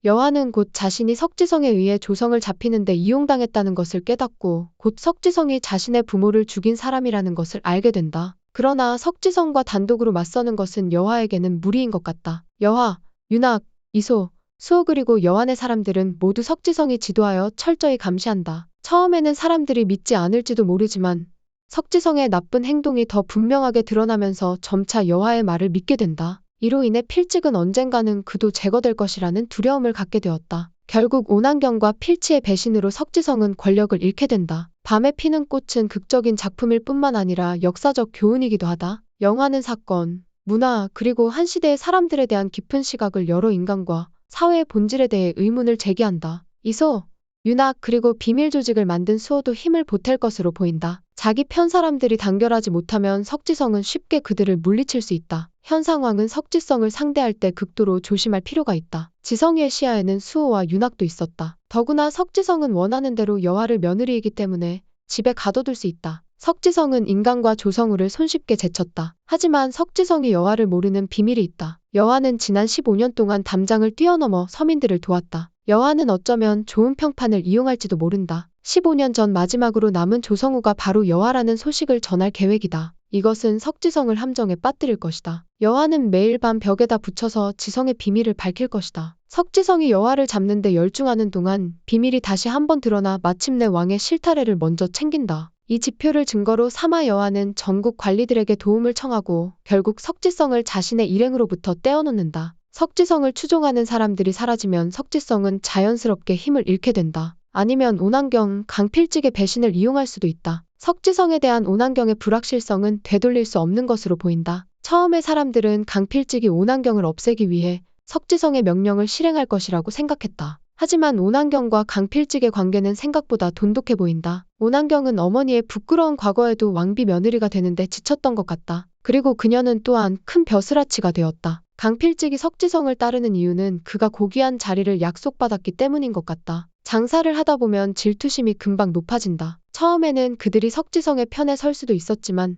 여화는 곧 자신이 석지성에 의해 조성을 잡히는데 이용당했다는 것을 깨닫고 곧 석지성이 자신의 부모를 죽인 사람이라는 것을 알게 된다. 그러나 석지성과 단독으로 맞서는 것은 여화에게는 무리인 것 같다. 여화, 윤학, 이소, 수호 그리고 여환의 사람들은 모두 석지성이 지도하여 철저히 감시한다. 처음에는 사람들이 믿지 않을지도 모르지만 석지성의 나쁜 행동이 더 분명하게 드러나면서 점차 여화의 말을 믿게 된다. 이로 인해 필직은 언젠가는 그도 제거될 것이라는 두려움을 갖게 되었다. 결국 오난경과 필치의 배신으로 석지성은 권력을 잃게 된다. 밤에 피는 꽃은 극적인 작품일 뿐만 아니라 역사적 교훈이기도 하다. 영화는 사건, 문화, 그리고 한 시대의 사람들에 대한 깊은 시각을 여러 인간과 사회의 본질에 대해 의문을 제기한다. 이소, 윤학 그리고 비밀 조직을 만든 수호도 힘을 보탤 것으로 보인다. 자기 편 사람들이 단결하지 못하면 석지성은 쉽게 그들을 물리칠 수 있다. 현 상황은 석지성을 상대할 때 극도로 조심할 필요가 있다. 지성이의 시야에는 수호와 윤학도 있었다. 더구나 석지성은 원하는 대로 여화를 며느리이기 때문에 집에 가둬둘 수 있다. 석지성은 인간과 조성우를 손쉽게 제쳤다. 하지만 석지성이 여화를 모르는 비밀이 있다. 여화는 지난 15년 동안 담장을 뛰어넘어 서민들을 도왔다. 여화는 어쩌면 좋은 평판을 이용할지도 모른다. 15년 전 마지막으로 남은 조성우가 바로 여화라는 소식을 전할 계획이다. 이것은 석지성을 함정에 빠뜨릴 것이다. 여화는 매일 밤 벽에다 붙여서 지성의 비밀을 밝힐 것이다. 석지성이 여화를 잡는데 열중하는 동안 비밀이 다시 한번 드러나 마침내 왕의 실타래를 먼저 챙긴다. 이 지표를 증거로 삼아 여화는 전국 관리들에게 도움을 청하고 결국 석지성을 자신의 일행으로부터 떼어놓는다. 석지성을 추종하는 사람들이 사라지면 석지성은 자연스럽게 힘을 잃게 된다. 아니면 오난경, 강필직의 배신을 이용할 수도 있다. 석지성에 대한 오난경의 불확실성은 되돌릴 수 없는 것으로 보인다. 처음에 사람들은 강필직이 오난경을 없애기 위해 석지성의 명령을 실행할 것이라고 생각했다. 하지만 오난경과 강필직의 관계는 생각보다 돈독해 보인다. 오난경은 어머니의 부끄러운 과거에도 왕비 며느리가 되는데 지쳤던 것 같다. 그리고 그녀는 또한 큰 벼슬아치가 되었다. 강필직이 석지성을 따르는 이유는 그가 고귀한 자리를 약속받았기 때문인 것 같다. 장사를 하다 보면 질투심이 금방 높아진다. 처음에는 그들이 석지성의 편에 설 수도 있었지만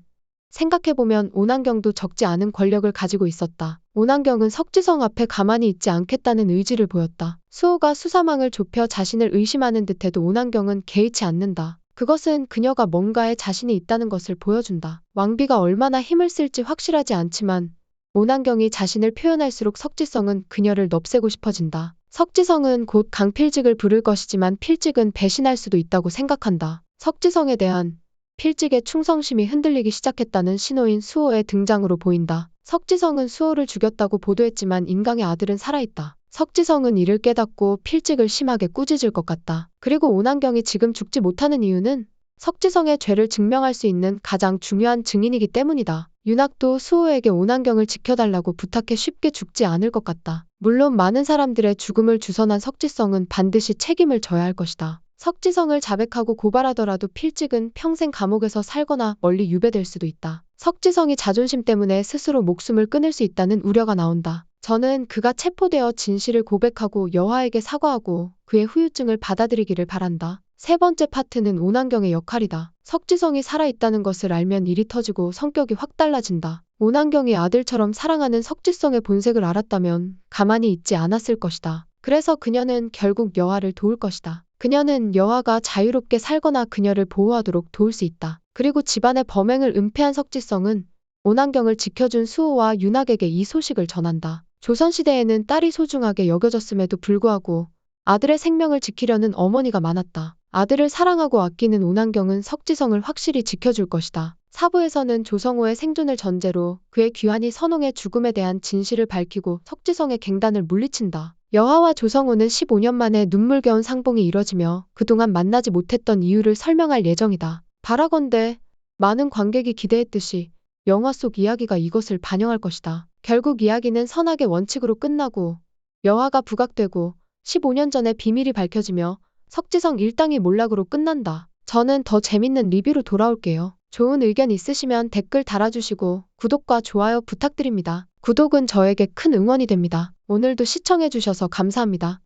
생각해보면 오난경도 적지 않은 권력을 가지고 있었다. 오난경은 석지성 앞에 가만히 있지 않겠다는 의지를 보였다. 수호가 수사망을 좁혀 자신을 의심하는 듯해도 오난경은 개의치 않는다. 그것은 그녀가 뭔가에 자신이 있다는 것을 보여준다. 왕비가 얼마나 힘을 쓸지 확실하지 않지만 오난경이 자신을 표현할수록 석지성은 그녀를 넙새고 싶어진다. 석지성은 곧 강필직을 부를 것이지만 필직은 배신할 수도 있다고 생각한다. 석지성에 대한 필직의 충성심이 흔들리기 시작했다는 신호인 수호의 등장으로 보인다. 석지성은 수호를 죽였다고 보도했지만 인강의 아들은 살아있다. 석지성은 이를 깨닫고 필직을 심하게 꾸짖을 것 같다. 그리고 오난경이 지금 죽지 못하는 이유는 석지성의 죄를 증명할 수 있는 가장 중요한 증인이기 때문이다. 윤학도 수호에게 오난경을 지켜달라고 부탁해 쉽게 죽지 않을 것 같다. 물론 많은 사람들의 죽음을 주선한 석지성은 반드시 책임을 져야 할 것이다. 석지성을 자백하고 고발하더라도 필직은 평생 감옥에서 살거나 멀리 유배될 수도 있다. 석지성이 자존심 때문에 스스로 목숨을 끊을 수 있다는 우려가 나온다. 저는 그가 체포되어 진실을 고백하고 여화에게 사과하고 그의 후유증을 받아들이기를 바란다. 세 번째 파트는 오난경의 역할이다. 석지성이 살아있다는 것을 알면 일이 터지고 성격이 확 달라진다. 오난경이 아들처럼 사랑하는 석지성의 본색을 알았다면 가만히 있지 않았을 것이다. 그래서 그녀는 결국 여화를 도울 것이다. 그녀는 여화가 자유롭게 살거나 그녀를 보호하도록 도울 수 있다. 그리고 집안의 범행을 은폐한 석지성은 오난경을 지켜준 수호와 윤학에게 이 소식을 전한다. 조선시대에는 딸이 소중하게 여겨졌음에도 불구하고 아들의 생명을 지키려는 어머니가 많았다. 아들을 사랑하고 아끼는 오난경은 석지성을 확실히 지켜줄 것이다. 사부에서는 조성호의 생존을 전제로 그의 귀환이 선홍의 죽음에 대한 진실을 밝히고 석지성의 갱단을 물리친다. 여화와 조성호는 15년 만에 눈물겨운 상봉이 이뤄지며 그동안 만나지 못했던 이유를 설명할 예정이다. 바라건대 많은 관객이 기대했듯이 영화 속 이야기가 이것을 반영할 것이다. 결국 이야기는 선악의 원칙으로 끝나고 여화가 부각되고 15년 전의 비밀이 밝혀지며 석지성 일당이 몰락으로 끝난다. 저는 더 재밌는 리뷰로 돌아올게요. 좋은 의견 있으시면 댓글 달아주시고 구독과 좋아요 부탁드립니다. 구독은 저에게 큰 응원이 됩니다. 오늘도 시청해주셔서 감사합니다.